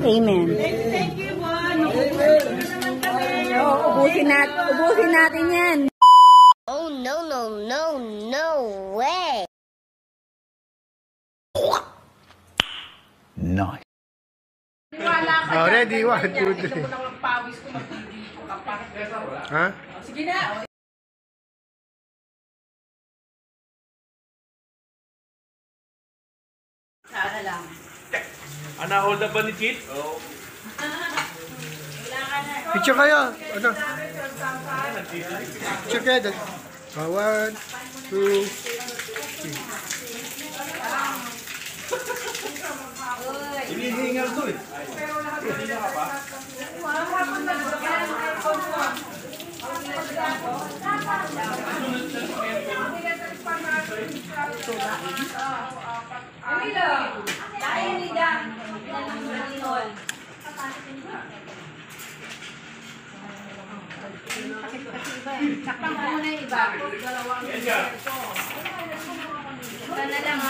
Amen. Thank you, Juan. Ubusin natin yan. Oh, no, no, no, no way. Nice. Oh, ready? 1, 2, 3. Ha? Sige na. Sana lang. Hold up ba ni Kit? Oo. Picture kayo. Ano? Picture kayo. 1, 2, 3. Hinihingal to eh. Saktan mo na yung iba. Ito na lang.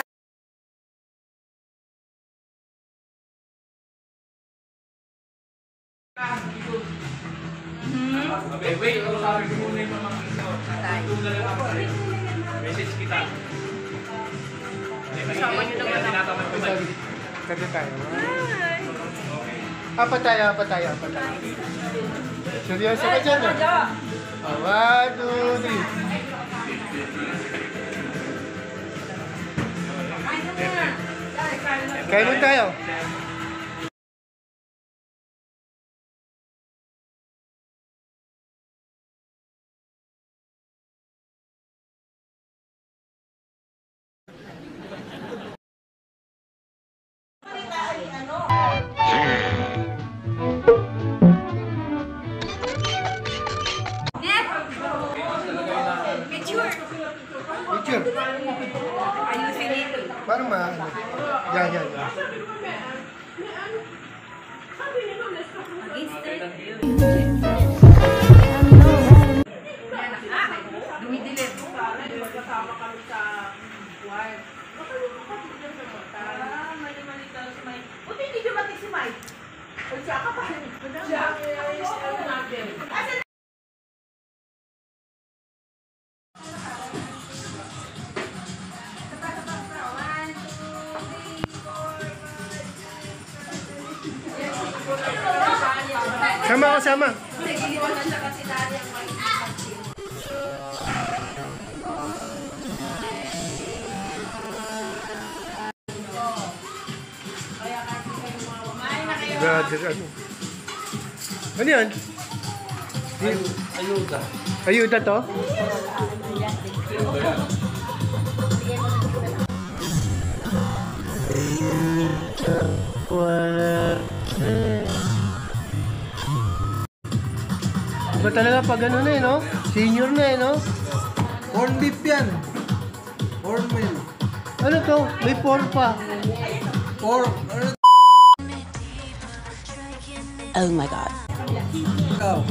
Okay, wait. Sabi ko muna yung mga message kita. Kasama nyo naman tinatamad ko tayo. Kaya tayo. Apat tayo. Seryoso ka dyan, ah. 1, 2, 3. Kailan tayo? Picture. Ayusin ito. Parang yan. Dumidilim. Magkasama kami sa buwan. Buti hindi dumating si Mike. O siya ka pa. Siya. Sama. Brother, ano? Ano yan? Ayuda. Ayuda to? Iba talaga pag ano na eh, no? Senior na eh, no? Corn beef yan. Corn meal. Ano to? May pork pa. Pork. Oh my God. Ikaw.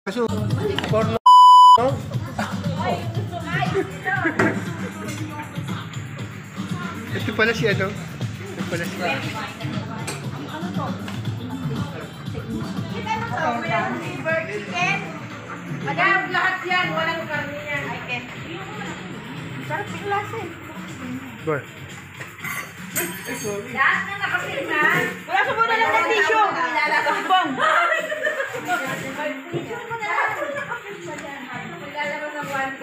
Kaso, pork no? Ito pala si ano? Ito pala si... Walang liver, chicken. Madam, lahat yan. Walang karne yan. I can. Sarap yung lasa eh. Boy. Lahat na nakasignan. Wala sa muna lang ng tissue. Bong. Tissue mo na lang. Maglalaro ng 1K.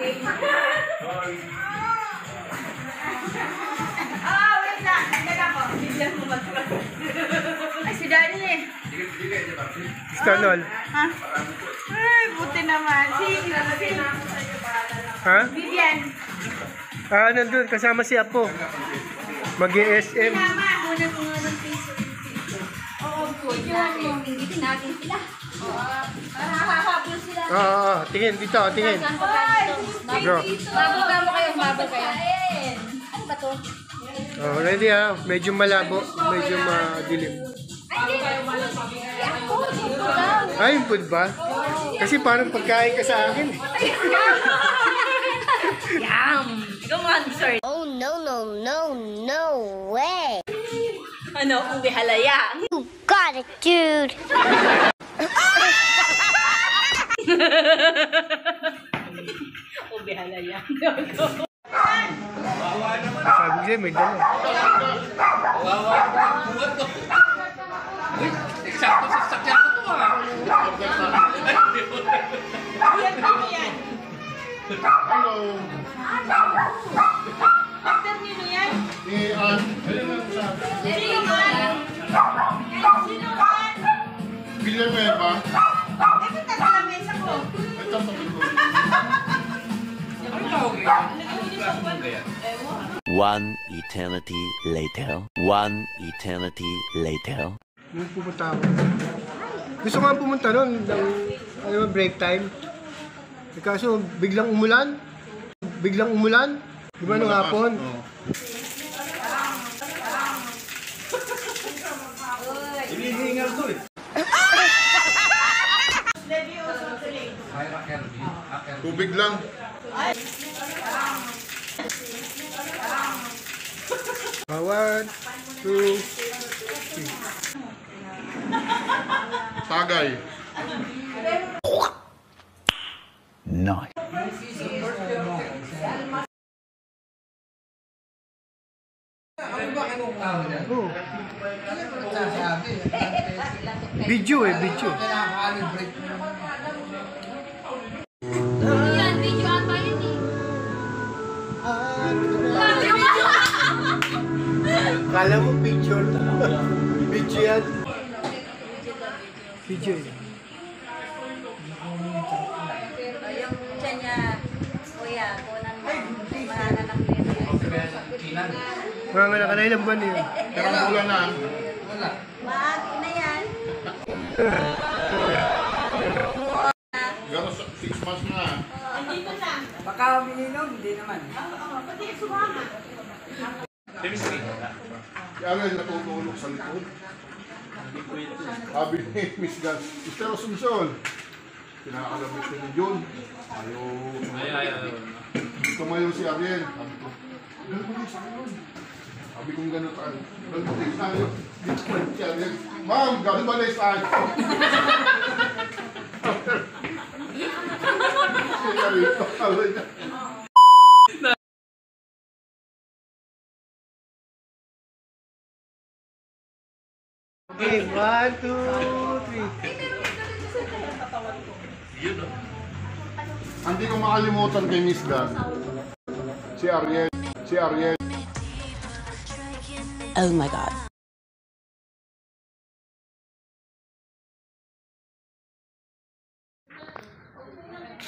Wait lang. Nandiyan ako. Bigyan mo mag-trust. Ay, si Danny eh. Stanol. Ha? Ay, buti naman. Si Ha? Vivian. Nandun. Kasama si Apo. Mag-ESM. Mama. Kunan mo nga ng piso. Oo, good. Inggitin natin sila. Oo. Para hahabol sila. Oo. Tingin. Dito. Tingin. Ay, Bro. Mabol ka mo kayo. Mabol kayo. Ano ba to? Oh, ready ha? Medyo malabo, medyo madilim. Ay, yung food ba? Kasi parang pagkain ka sa akin. Yum! Ikaw nga, sir. Oh, no, no, no, no way. Ano, ubi halaya. You got it, dude. Ubi halaya. Sabi ko sa'yo, may dala. Eksakto sa sakyan ko to ah. Yan kami yan. After nyo yan? Sino man? Sino man? Villanueva. Ito na sa lamesa ko. Ito sa ko. Ano tawag yan? One eternity later. One eternity later. Nung pumunta ako. Gusto nga pumunta nun, ng break time. Kaso biglang umulan. Biglang umulan. Di ba nung hapon? Hinihingal to eh. Tubig lang. One, two, three. Tagay. Nice. Oh. Video eh, video. Yan, video ata yun eh. Kala mo picture. Video yan. Video yan. Yung tiyan niya, kuya, kunan mo. Mahanap niya. Mga nga nakalay lang ba niyo? Pero bulan na. Maagi na yan. Gano 6 months na. Dito na. Baka umiinom, hindi naman. Pati sumama. Chemistry. Kaya nga natutulog sa likod. Sabi ni Miss Gas, Mr. Asuncion, pinakalamit ko ni John. Ayaw. Tumayo si Ariel. Sabi ko, gano'n mo sa akin. Sabi kong gano'n tayo. Gano'n mo sa akin. Dito ko si Ariel. Ma'am, gano'n ba na sa akin? Si Ariel, pakaway na. Okay, 1, 2, 3. Hindi ko makalimutan kay Miss Gas. Si Ariel. Si Ariel. Oh my God.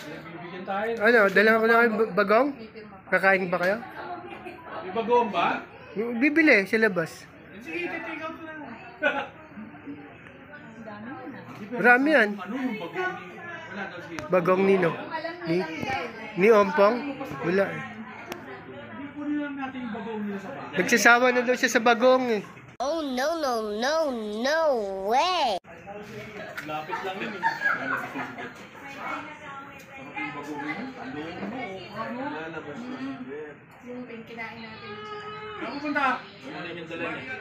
Bibigyan tayo. Ano, dala ko na kayo bagong? Kakain ba kayo? May bagoong ba? Bibili sa labas. Sige, take out na. Marami yan. Ano yung bagoong? Wala daw siya. Bagong Nino. Ni Ompong? Wala eh. Hindi po lang natin yung bagoong nila sa bahay. Nagsasawa na daw siya sa bagong eh. Oh, no, no, no, no way. Lapit lang yun eh. Saan pupunta? Ano yung dala niya?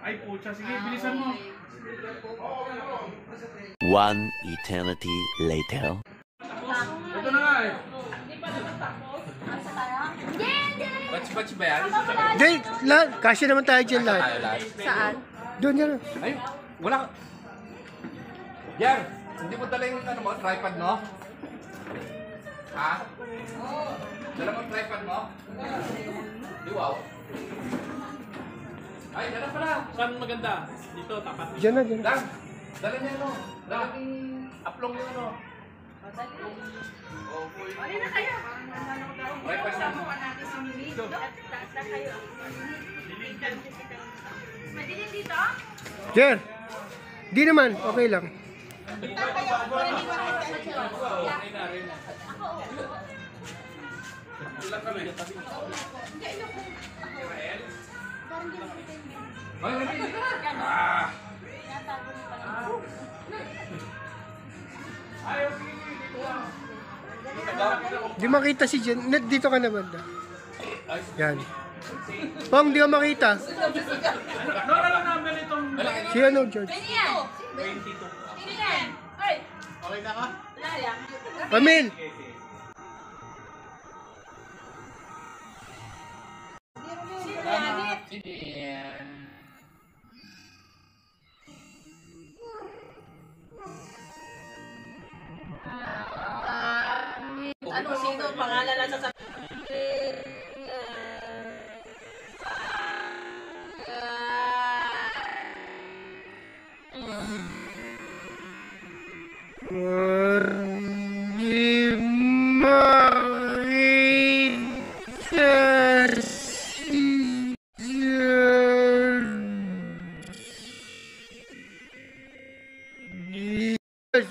Ay, pucha. Sige, bilisan mo. One eternity later. Ito na nga eh. Batch ba yan? Jay, kasya naman tayo dyan lahat. Saan? Doon yan. Ay, wala. Yer, hindi mo dala yung ano mo, tripod mo? Ha? Dala mo tripod mo? Di wow. Ay, dala pala. Saan maganda? Dito, tapat. Diyan na, dyan. Lang, dala niya ano? Dala ni aplong yung ano? Ano na kayo? Tripod na. Dito. Taas na kayo. Madilim dito? Jer, di naman, okay lang. Ilan kami? Ay, ah! Di makita si Jen. Dito ka na banda. Yan. Pang, di ka makita. Si ano, George? Pamil! Ano, sino? Pangalan na sasabihin.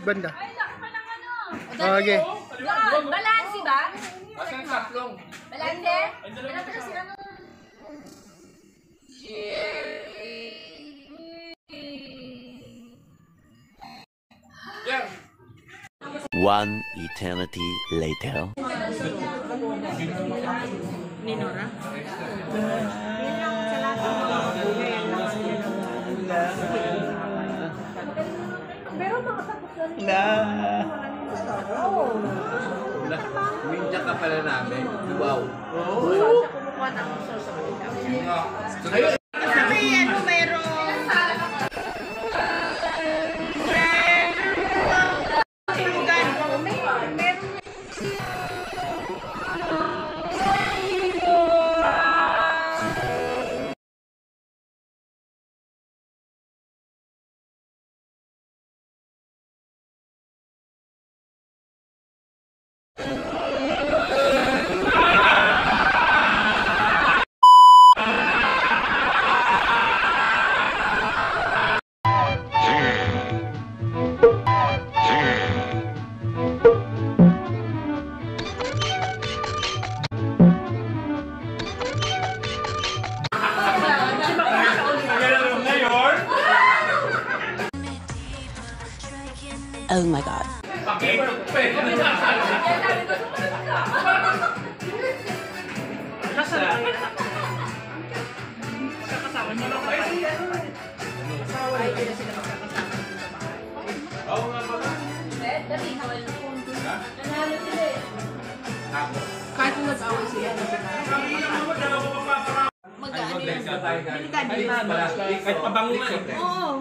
Banda. Okay. Balansi ba? Asan saplong? Balansi? Ano pa sila nung... Jer! One eternity later. Minja ka pala namin. Wow. Ayun! Sabihin mo mayroon. Oh my God. Kahit kung nag-away sila. Mag-ano yun? Kahit pabango nga eh. Oo.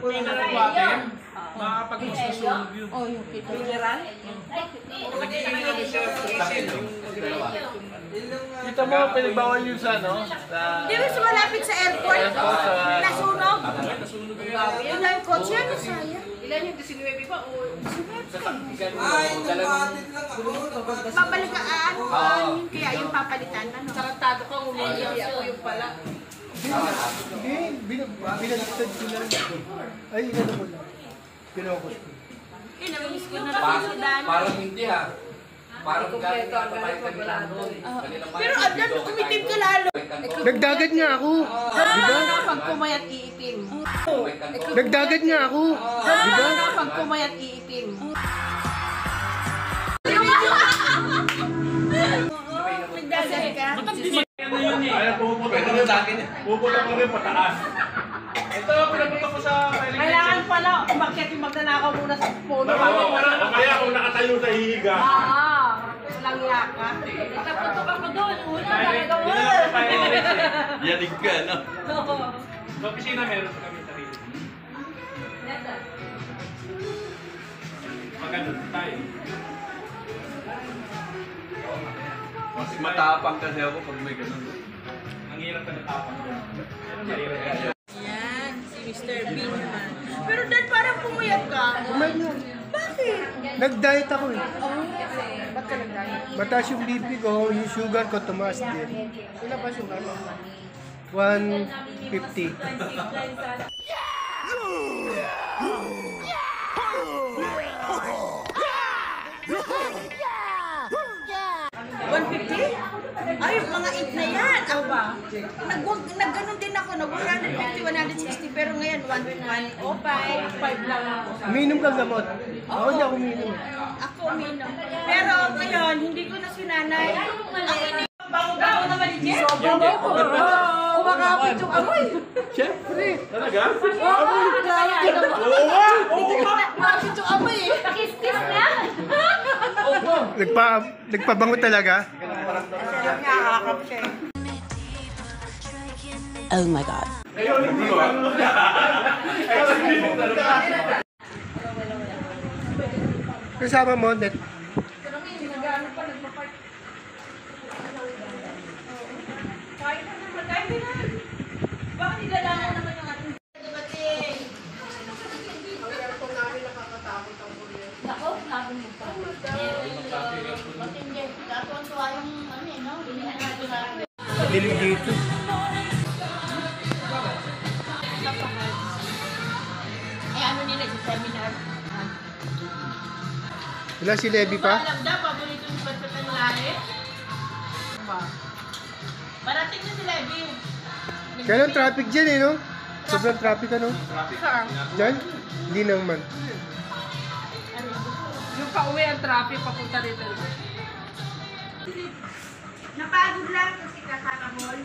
Yung pinakwatin, makapag-masusunog yun. Oh, yung mineral? Nag-iinom siya sa akin. Kita mo, pinagbawal yun sa ano? Di ba sa malapit sa airport? Nasunog? Yun lang yung kotse, ano sayang? Ilan yung 19 ba? O 19? Papalitaan. Kaya yung papalitan. Tarantado ka, umiiyak ako yung pala. Hindi, binaliktad ko lang. Ay, inano ko lang. Pinokos ko. Namiss ko na lang yung daan. Parang hindi ha. Parang galing na tayo kanila doon. Pero Adnan, umitim ka lalo. Nagdagat nga ako. Diba? Pag pumayat iitim. Nagdagat nga ako. Diba? Pag pumayat iitim. Nagdagat ka? Ay, pupunta ko rin sa akin eh. Pupunta ko rin pataas. Ito, pinapunta ko sa... Kailangan pala umakyat yung magnanakaw muna sa puno. O kaya kung nakatayo sa hihiga. Walang yaka. Nagtutok ako doon. Una, talaga mo. Yanig ka, no? Sa opisina meron sa kami sarili. Magandang tayo. Mas matapang kasi ako pag may ganun. Ang hirap ka natapang doon. Yan, si Mr. Bean naman. Pero Dan, parang pumayat ka. Kumain na. Bakit? Nag-diet ako eh. Ba't ka nag-diet? Mataas yung BP ko, yung sugar ko tumaas din. Ilan ba sugar mo? 150. Ay, mga 8 na yan. Ako ba? Nagganon din ako. Nag-150, 160. Pero ngayon, 105, 5 lang ako. Uminom kang gamot. Ako hindi ako uminom. Ako uminom. Pero ngayon, hindi ko na sinanay. Ang ini... Bago naman ni Jeff. Kumakapit yung amoy. Siyempre. Talaga? Oo nga. Kumakapit yung amoy eh. Kiss-kiss na. Nagpabango talaga. Oh my God. Kasama mo, Net. Bakit nilalangan naman yung ating... Ako, laban mo pa. Matindi. Katuwa yung ano eh, no? Binihan natin sa... Dilim dito. Eh, ano nila sa seminar? Wala si Levi pa? Alam na, paborito yung bansat ng lahi. Parating na si Levi. Kaya ang traffic dyan eh, no? Sobrang traffic ano? Dyan? Hindi naman. Yung pauwi ang traffic, papunta rito. Napagod lang kasi kakakahol.